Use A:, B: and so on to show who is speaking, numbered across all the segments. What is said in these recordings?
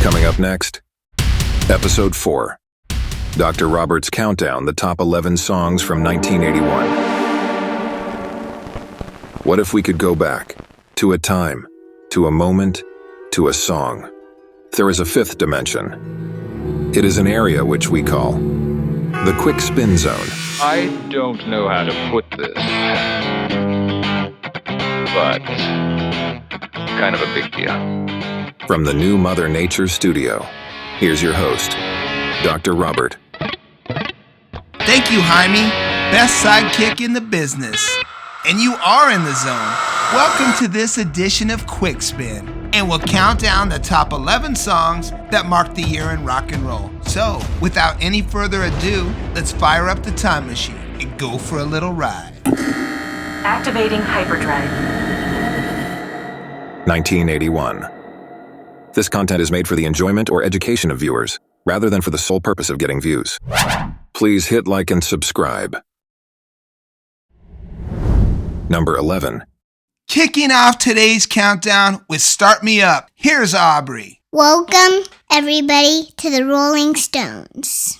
A: Coming up next, Episode 4, Dr. Robert's Countdown, the top 11 songs from 1981. What if we could go back, to a time, to a moment, to a song? There is a fifth dimension. It is an area which we call the quick spin zone.
B: I don't know how to put this, but kind of a big deal.
A: From the new Mother Nature studio, here's your host, Dr. Robert.
C: Thank you, Jaime. Best sidekick in the business. And you are in the zone. Welcome to this edition of Quick Spin. And we'll count down the top 11 songs that marked the year in rock and roll. So, without any further ado, let's fire up the time machine and go for a little ride.
D: Activating hyperdrive.
A: 1981. This content is made for the enjoyment or education of viewers, rather than for the sole purpose of getting views. Please hit like and subscribe. Number 11.
C: Kicking off today's countdown with Start Me Up, here's Aubrey.
E: Welcome, everybody, to the Rolling Stones.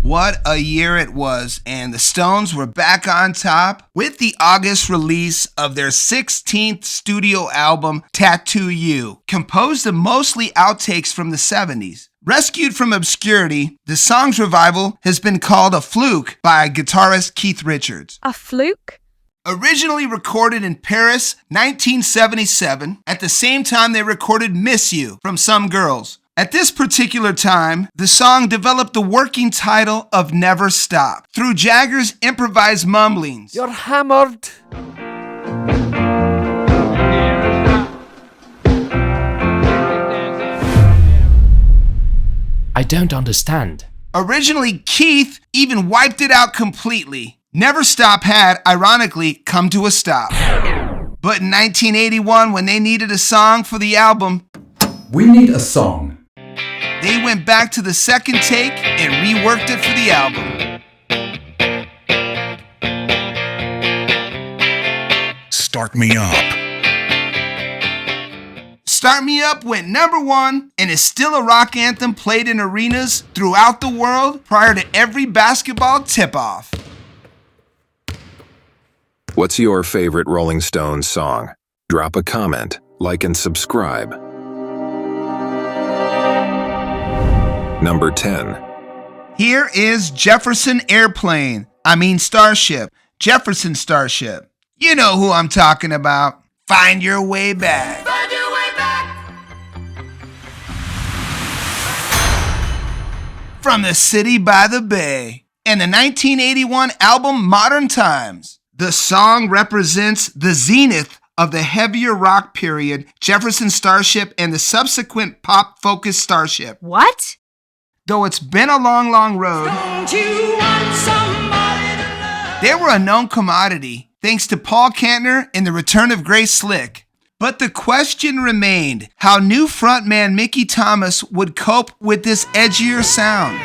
C: What a year it was, and the Stones were back on top with the August release of their 16th studio album, Tattoo You, composed of mostly outtakes from the 70s. Rescued from obscurity, the song's revival has been called a fluke by guitarist Keith Richards.
F: A fluke?
C: Originally recorded in Paris, 1977, at the same time they recorded Miss You from Some Girls. At this particular time, the song developed the working title of Never Stop through Jagger's improvised mumblings.
G: You're hammered.
H: I don't understand.
C: Originally, Keith even wiped it out completely. Never Stop had, ironically, come to a stop. But in 1981, when they needed a song for the album,
I: we need a song.
C: They went back to the second take and reworked it for the album.
J: Start Me Up.
C: Start Me Up went number 1 and is still a rock anthem played in arenas throughout the world prior to every basketball tip-off.
A: What's your favorite Rolling Stones song? Drop a comment, like and subscribe. Number 10.
C: Here is Jefferson Starship. Jefferson Starship. You know who I'm talking about. Find Your Way Back. Find your way back. From the city by the bay. And the 1981 album Modern Times. The song represents the zenith of the heavier rock period, Jefferson Starship and the subsequent pop-focused Starship.
F: What?
C: Though it's been a long, long road, they were a known commodity thanks to Paul Kantner and the return of Grace Slick. But the question remained how new frontman Mickey Thomas would cope with this edgier sound.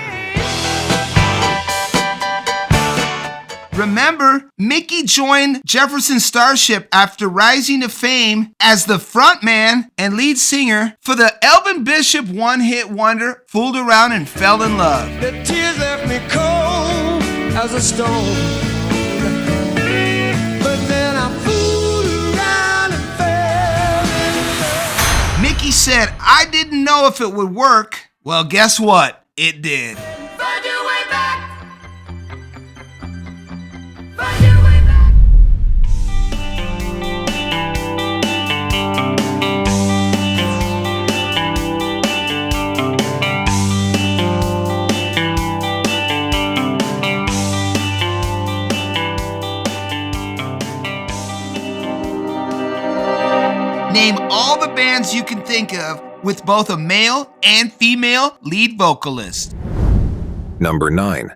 C: Remember, Mickey joined Jefferson Starship after rising to fame as the frontman and lead singer for the Elvin Bishop one-hit wonder Fooled Around and Fell in Love.
G: The tears left me cold as a stone. But then I fooled around and fell in love.
C: Mickey said, I didn't know if it would work. Well, guess what? It did.
D: Find your way back.
C: Name all the bands you can think of with both a male and female lead vocalist.
A: Number 9.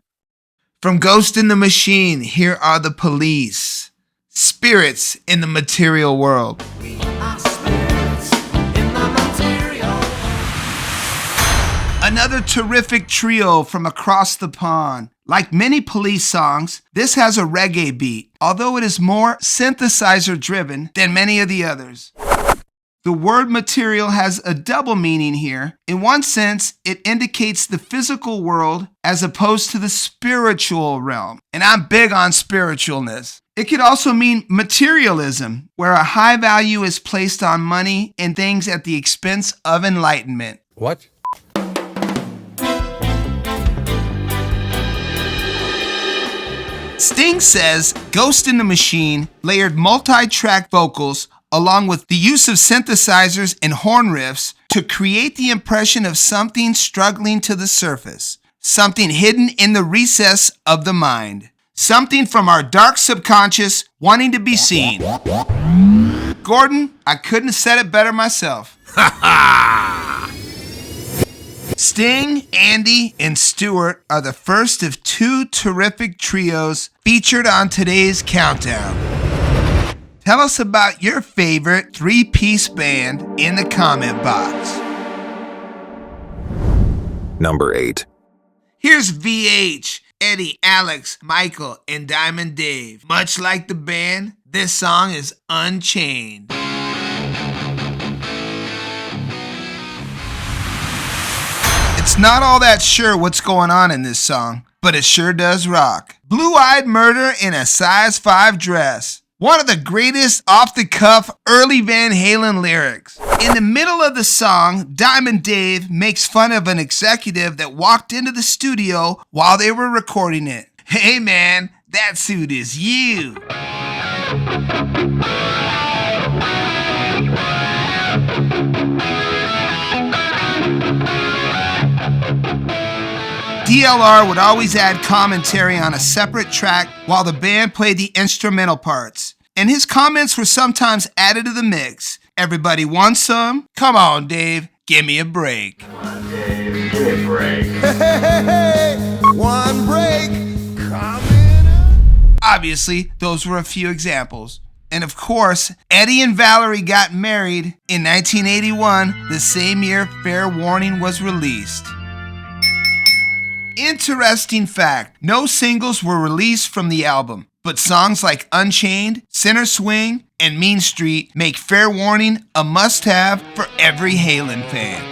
C: From Ghost in the Machine, here are the Police. Spirits in the Material World. Another terrific trio from across the pond. Like many Police songs, this has a reggae beat, although it is more synthesizer-driven than many of the others. The word material has a double meaning here. In one sense, it indicates the physical world as opposed to the spiritual realm. And I'm big on spiritualness. It could also mean materialism, where a high value is placed on money and things at the expense of enlightenment.
I: What?
C: Sting says Ghost in the Machine layered multi-track vocals along with the use of synthesizers and horn riffs to create the impression of something struggling to the surface, something hidden in the recess of the mind, something from our dark subconscious wanting to be seen. Gordon, I couldn't have said it better myself. Sting, Andy, and Stewart are the first of two terrific trios featured on today's countdown. Tell us about your favorite three-piece band in the comment box.
A: Number 8.
C: Here's VH, Eddie, Alex, Michael, and Diamond Dave. Much like the band, this song is Unchained. It's not all that sure what's going on in this song, but it sure does rock. Blue-eyed murder in a size 5 dress. One of the greatest off-the-cuff early Van Halen lyrics. In the middle of the song, Diamond Dave makes fun of an executive that walked into the studio while they were recording it. Hey man, that suit is you. DLR would always add commentary on a separate track while the band played the instrumental parts. And his comments were sometimes added to the mix. Everybody wants some? Come on, Dave, give me a break.
G: Come on, Dave, give me a break. Hey, one break coming up.
C: Obviously, those were a few examples. And of course, Eddie and Valerie got married in 1981, the same year Fair Warning was released. Interesting fact, no singles were released from the album, but songs like Unchained, Center Swing, and Mean Street make Fair Warning a must-have for every Halen fan.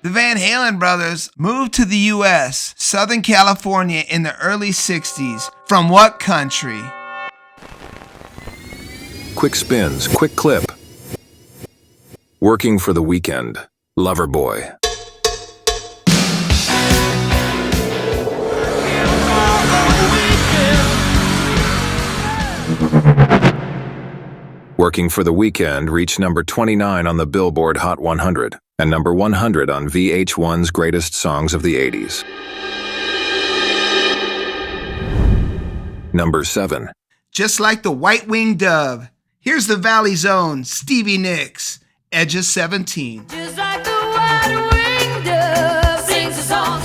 C: The Van Halen brothers moved to the U.S., Southern California in the early 60s. From what country?
A: Quick spins, quick clip. Working for the Weekend, Loverboy. Working for the Weekend reached number 29 on the Billboard Hot 100 and number 100 on VH1's Greatest Songs of the 80s. Number 7.
C: Just like the white-winged dove. Here's the Valley's own Stevie Nicks, Edge of 17.
D: Just like the white-winged dove sings a song.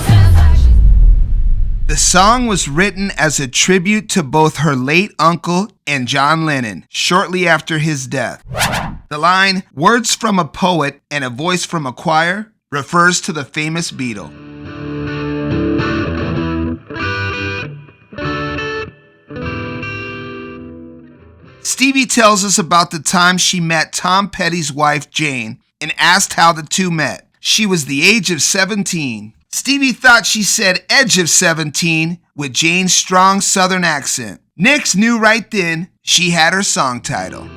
C: The song was written as a tribute to both her late uncle and John Lennon, shortly after his death. The line, "Words from a poet and a voice from a choir," refers to the famous Beatle. Stevie tells us about the time she met Tom Petty's wife, Jane, and asked how the two met. She was the age of 17. Stevie thought she said edge of 17 with Jane's strong southern accent. Nicks knew right then she had her song title.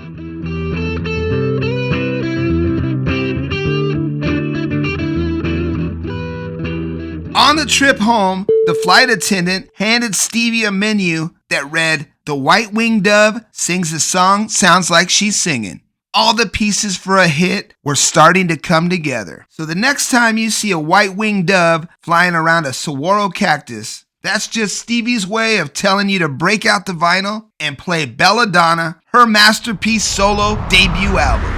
C: On the trip home, the flight attendant handed Stevie a menu that read, "The white-winged dove sings a song sounds like she's singing." All the pieces for a hit were starting to come together. So the next time you see a white-winged dove flying around a saguaro cactus, that's just Stevie's way of telling you to break out the vinyl and play Belladonna, her masterpiece solo debut album.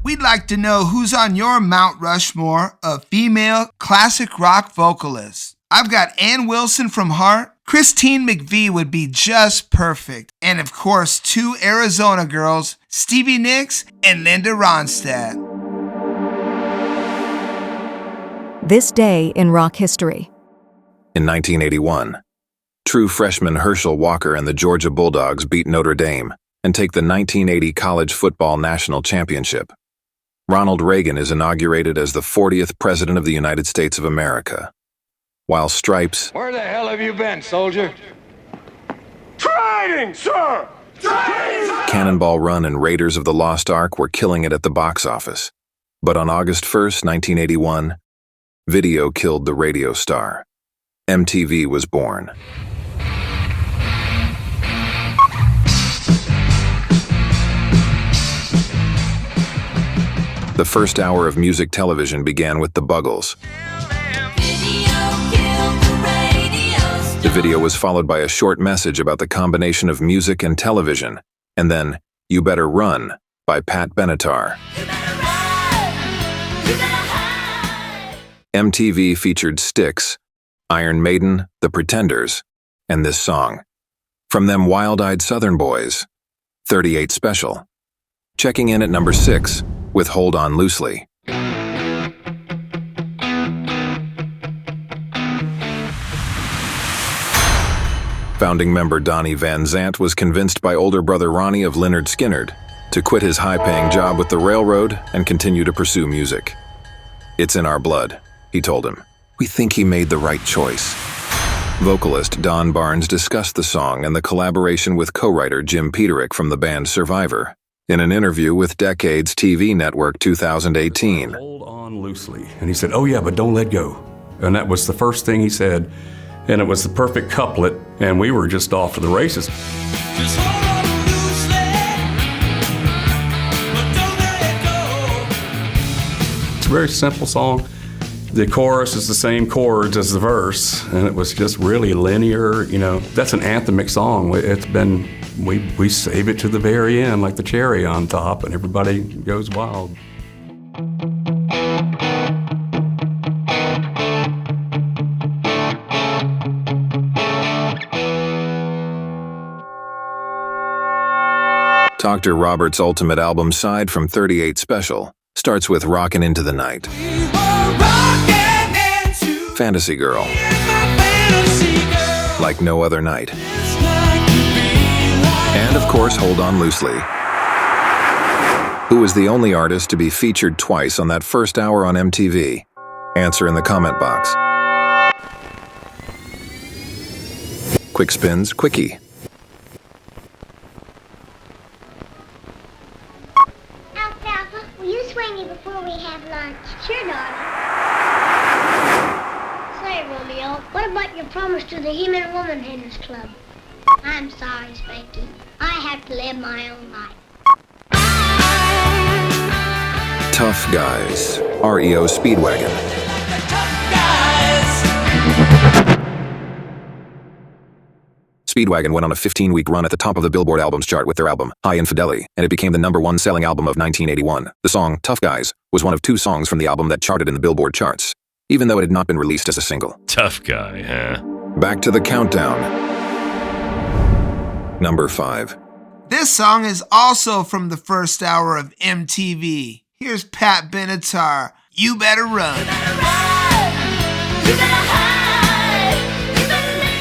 C: We'd like to know who's on your Mount Rushmore of female classic rock vocalists. I've got Ann Wilson from Heart. Christine McVie would be just perfect. And of course, two Arizona girls, Stevie Nicks and Linda Ronstadt.
F: This day in rock history.
A: In 1981, true freshman Herschel Walker and the Georgia Bulldogs beat Notre Dame and take the 1980 College Football National Championship. Ronald Reagan is inaugurated as the 40th President of the United States of America. While Stripes...
H: Where the hell have you been, soldier?
G: Training, sir! Training!
A: Cannonball Run and Raiders of the Lost Ark were killing it at the box office. But on August 1st, 1981, video killed the radio star. MTV was born. The first hour of music television began with the Buggles. The video was followed by a short message about the combination of music and television, and then You Better Run by Pat Benatar. MTV featured Styx, Iron Maiden, The Pretenders, and this song. From them Wild-Eyed Southern Boys, 38 Special. Checking in at number 6 with Hold On Loosely. Founding member Donnie Van Zant was convinced by older brother Ronnie of Lynyrd Skynyrd to quit his high-paying job with the railroad and continue to pursue music. It's in our blood, he told him. We think he made the right choice. Vocalist Don Barnes discussed the song and the collaboration with co-writer Jim Peterick from the band Survivor in an interview with Decade's TV network 2018.
K: Hold on loosely. And he said, oh yeah, but don't let go. And that was the first thing he said. And it was the perfect couplet, and we were just off to the races. Just hold on loosely, but don't let it go. It's a very simple song. The chorus is the same chords as the verse, and it was just really linear. You know, that's an anthemic song. It's been, we save it to the very end, like the cherry on top, and everybody goes wild.
A: Dr. Roberts' ultimate album Side from 38 Special starts with Rockin' Into the Night. Fantasy Girl. Like No Other Night. And of course, Hold On Loosely. Who was the only artist to be featured twice on that first hour on MTV? Answer in the comment box. Quick Spins Quickie.
E: Before we have lunch.
L: Sure, darling. Say, Romeo, what about your promise to the He-Man and Woman Haters Club?
E: I'm sorry, Spanky. I have to live my own life.
A: Tough Guys. REO Speedwagon. Speedwagon went on a 15-week run at the top of the Billboard Albums chart with their album, High Infidelity, and it became the #1 selling album of 1981. The song, Tough Guys, was one of 2 songs from the album that charted in the Billboard charts, even though it had not been released as a single.
M: Tough guy, huh?
A: Back to the countdown. Number 5.
C: This song is also from the first hour of MTV. Here's Pat Benatar, You Better Run.
D: You better run. You better hide. You better leave.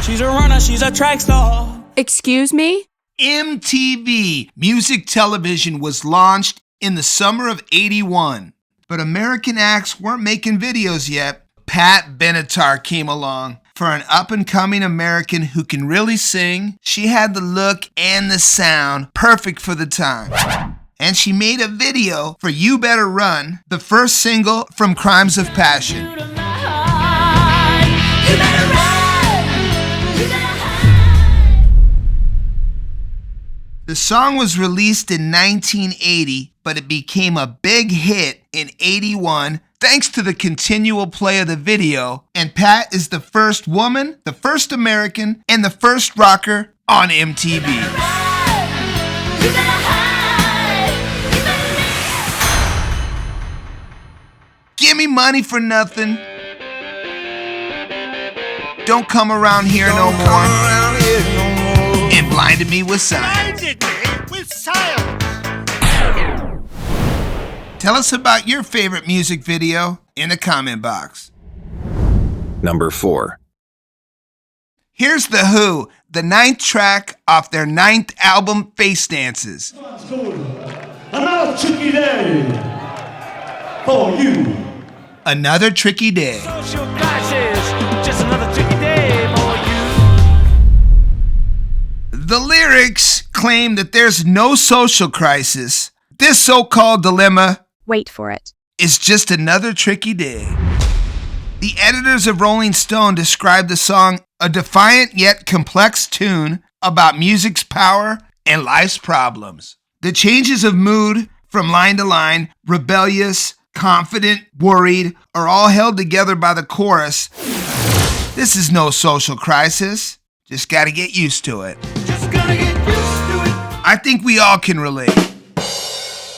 N: She's a runner, she's a track star.
F: Excuse me?
C: MTV, music television, was launched in the summer of '81. But American acts weren't making videos yet. Pat Benatar came along. For an up-and-coming American who can really sing, she had the look and the sound perfect for the time. And she made a video for You Better Run, the first single from Crimes of Passion.
D: You better run. You better hide.
C: The song was released in 1980, but it became a big hit in '81 thanks to the continual play of the video, and Pat is the first woman, the first American, and the first rocker on MTV.
D: You better hide. You better leave.
C: Give Me Money for Nothing, Don't Come Around Here No More, and Blinded Me with Science. Tell us about your favorite music video in the comment box.
A: Number 4.
C: Here's The Who, the 9th track off their 9th album, Face Dances.
M: Another tricky day for you.
C: Another tricky day.
N: Social crisis, just another tricky day for you.
C: The lyrics claim that there's no social crisis. This so-called dilemma,
F: Wait for it.
C: is just another tricky day. The editors of Rolling Stone described the song a defiant yet complex tune about music's power and life's problems. The changes of mood from line to line, rebellious, confident, worried, are all held together by the chorus. This is no social crisis. Just gotta get used to it. I think we all can relate.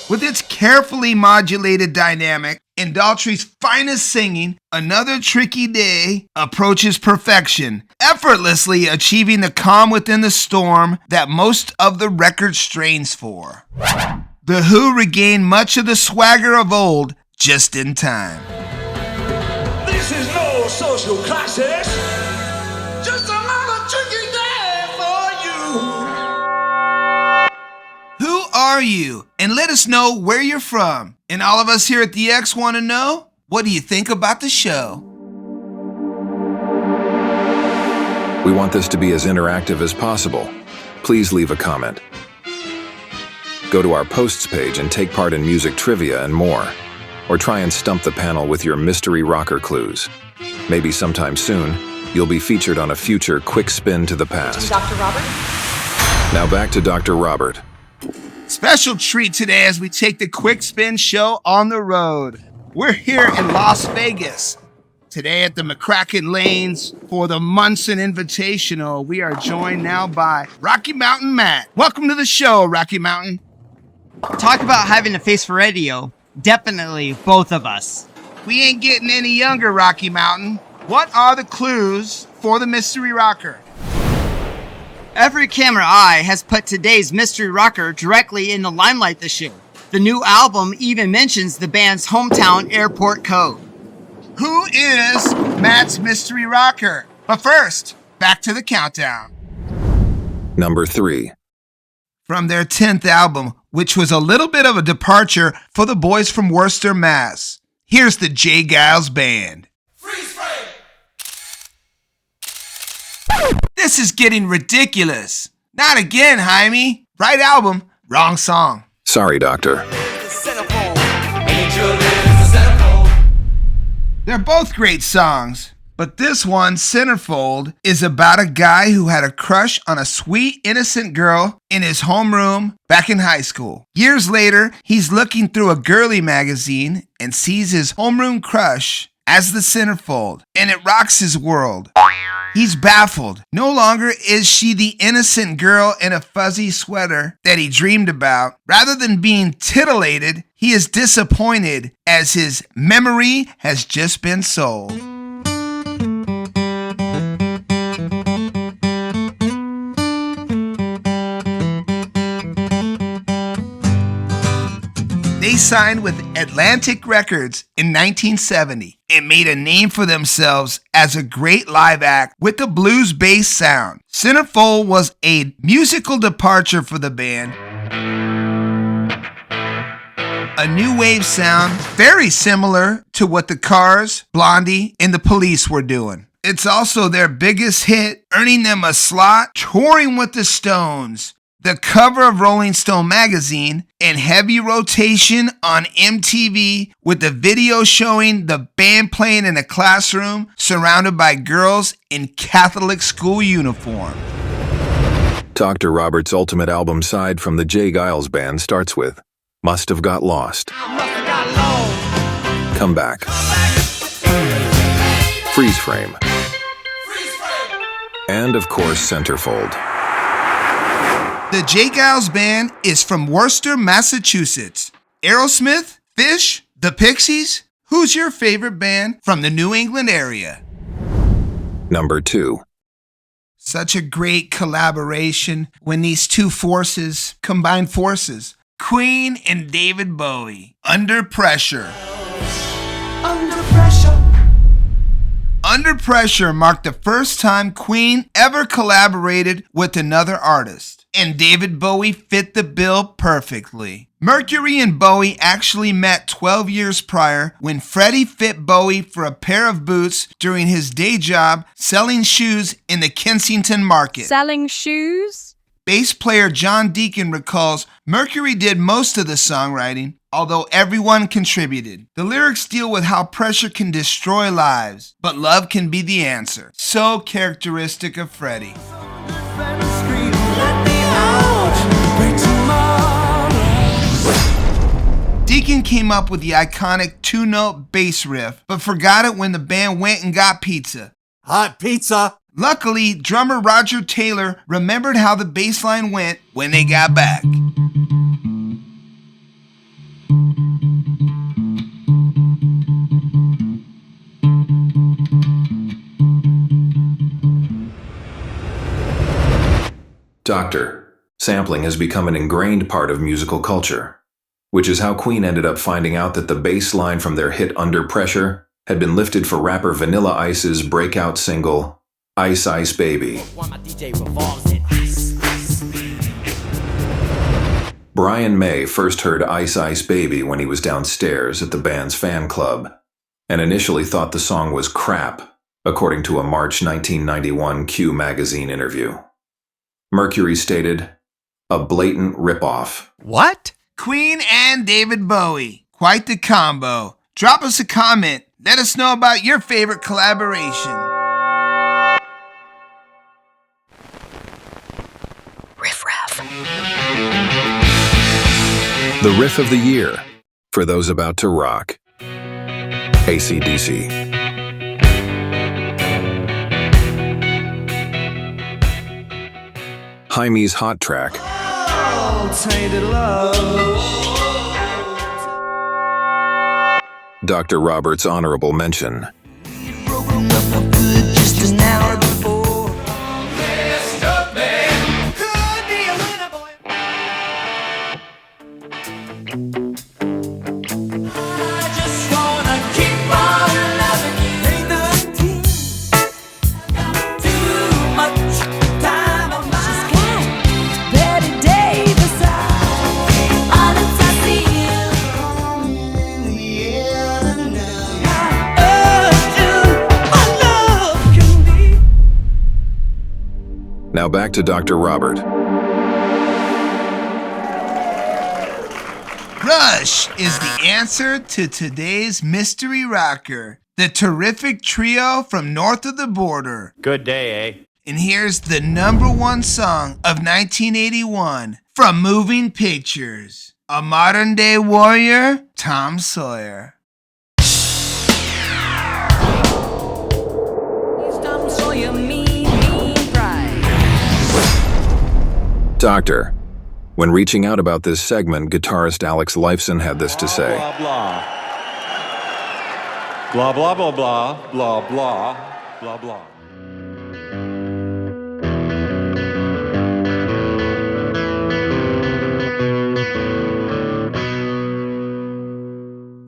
C: With its carefully modulated dynamic and Daltrey's finest singing, Another Tricky Day approaches perfection, effortlessly achieving the calm within the storm that most of the record strains for. The Who regained much of the swagger of old just in time.
M: This is no social crisis. Just another tricky day for you.
C: Who are you? And let us know where you're from. And all of us here at the X want to know, what do you think about the show?
A: We want this to be as interactive as possible. Please leave a comment. Go to our posts page and take part in music trivia and more. Or try and stump the panel with your mystery rocker clues. Maybe sometime soon, you'll be featured on a future Quick Spin to the Past.
O: Dr. Robert?
A: Now back to Dr. Robert.
C: Special treat today as we take the Quick Spin show on the road. We're here in Las Vegas. Today at the McCracken Lanes for the Munson Invitational. We are joined now by Rocky Mountain Matt. Welcome to the show, Rocky Mountain.
P: Talk about having a face for radio. Definitely both of us.
C: We ain't getting any younger, Rocky Mountain. What are the clues for the mystery rocker?
P: Every camera eye has put today's mystery rocker directly in the limelight this year. The new album even mentions the band's hometown airport code.
C: Who is Matt's mystery rocker? But first, back to the countdown.
A: Number 3.
C: From their 10th album, which was a little bit of a departure for the boys from Worcester, Mass. Here's the Geils Band.
M: Freeze frame.
C: This is getting ridiculous. Not again, Jaime. Right album, wrong song.
A: Sorry, Doctor.
C: They're both great songs, but this one, Centerfold, is about a guy who had a crush on a sweet, innocent girl in his homeroom back in high school. Years later, he's looking through a girly magazine and sees his homeroom crush as the Centerfold, and it rocks his world. He's baffled. No longer is she the innocent girl in a fuzzy sweater that he dreamed about. Rather than being titillated, he is disappointed as his memory has just been sold. They signed with Atlantic Records in 1970 and made a name for themselves as a great live act with a blues-based sound. Centerfold was a musical departure for the band. A new wave sound very similar to what the Cars, Blondie, and the Police were doing. It's also their biggest hit, earning them a slot touring with the Stones, the cover of Rolling Stone magazine, and heavy rotation on MTV with the video showing the band playing in a classroom surrounded by girls in Catholic school uniform.
A: Dr. Robert's ultimate album side from the Geils Band starts with Must Have Got Lost. Come Back. Freeze Frame. And of course, Centerfold.
C: The Geils Band is from Worcester, Massachusetts. Aerosmith, Fish, The Pixies. Who's your favorite band from the New England area?
A: Number 2.
C: Such a great collaboration when these two forces combine forces. Queen and David Bowie, Under Pressure.
M: Under pressure.
C: Under Pressure marked the first time Queen ever collaborated with another artist, and David Bowie fit the bill perfectly. Mercury and Bowie actually met 12 years prior when Freddie fit Bowie for a pair of boots during his day job selling shoes in the Kensington market.
O: Selling shoes?
C: Bass player John Deacon recalls Mercury did most of the songwriting, although everyone contributed. The lyrics deal with how pressure can destroy lives, but love can be the answer. So characteristic of Freddie. Deacon came up with the iconic two-note bass riff, but forgot it when the band went and got pizza.
Q: Hot pizza!
C: Luckily, drummer Roger Taylor remembered how the bass line went when they got back.
A: Doctor, sampling has become an ingrained part of musical culture, which is how Queen ended up finding out that the bass line from their hit Under Pressure had been lifted for rapper Vanilla Ice's breakout single, Ice Ice Baby. Brian May first heard Ice Ice Baby when he was downstairs at the band's fan club, and initially thought the song was crap, according to a March 1991 Q magazine interview. Mercury stated, "A blatant ripoff."
C: What? Queen and David Bowie. Quite the combo. Drop us a comment. Let us know about your favorite collaboration.
F: Riff Raff.
A: The riff of the year, for those about to rock. AC/DC. Jaime's hot track.
M: Tainted love.
A: Dr. Robert's honorable mention.
M: Broken up for good just an hour before. Messed up man. Could be a winner boy. I just wanna keep on loving you. Ain't nothing. Got too much time on my hands. Betty Davis, all the time I see you. Coming in the air tonight. I urge you, my love can be.
A: Now back to Dr. Robert.
C: Rush is the answer to today's mystery rocker, the terrific trio from north of the border.
N: Good day, eh?
C: And here's the #1 song of 1981 from Moving Pictures, a modern-day warrior, Tom Sawyer.
A: Doctor. When reaching out about this segment, guitarist Alex Lifeson had this to say.
R: Blah, blah, blah, blah, blah, blah, blah, blah, blah.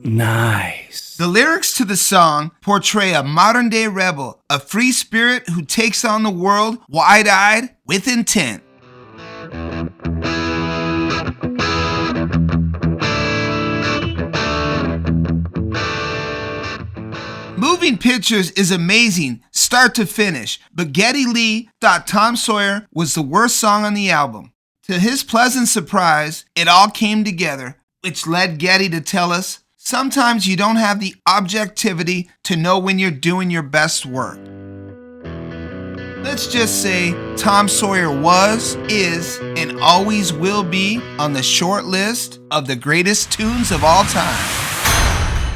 N: Nice.
C: The lyrics to the song portray a modern-day rebel, a free spirit who takes on the world wide-eyed with intent. Moving Pictures is amazing, start to finish, but Geddy Lee thought Tom Sawyer was the worst song on the album. To his pleasant surprise, it all came together, which led Geddy to tell us, sometimes you don't have the objectivity to know when you're doing your best work. Let's just say Tom Sawyer was, is, and always will be on the short list of the greatest tunes of all time.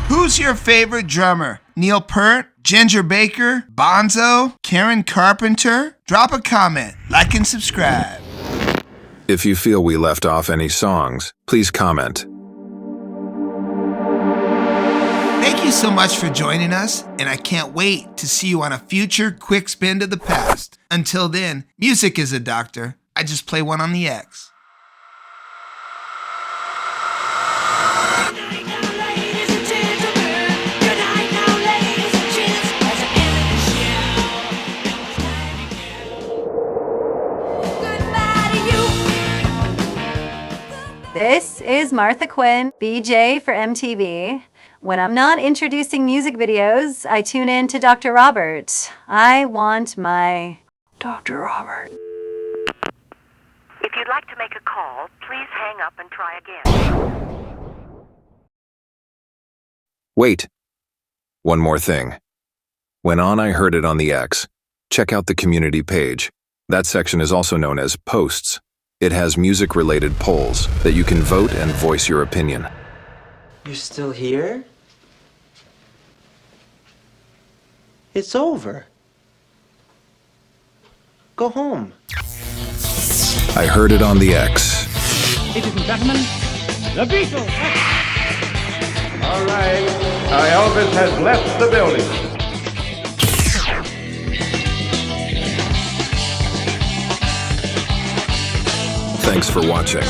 C: Who's your favorite drummer? Neil Peart, Ginger Baker, Bonzo, Karen Carpenter? Drop a comment, like and subscribe.
A: If you feel we left off any songs, please comment.
C: Thank you so much for joining us, and I can't wait to see you on a future quick spin to the past. Until then, music is a doctor. I just play one on the X.
O: This is Martha Quinn, BJ for MTV. When I'm not introducing music videos, I tune in to Dr. Robert. I want my Dr. Robert.
Q: If you'd like to make a call, please hang up and try again.
A: Wait. One more thing. When on I Heard It on the X, check out the community page. That section is also known as Posts. It has music-related polls that you can vote and voice your opinion.
S: You're still here? It's over. Go home.
A: I Heard It on the X.
N: Ladies and gentlemen, the Beatles.
R: All right. Elvis has left the building.
A: Thanks for watching.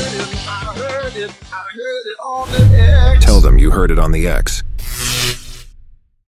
A: Tell them you heard it on the X.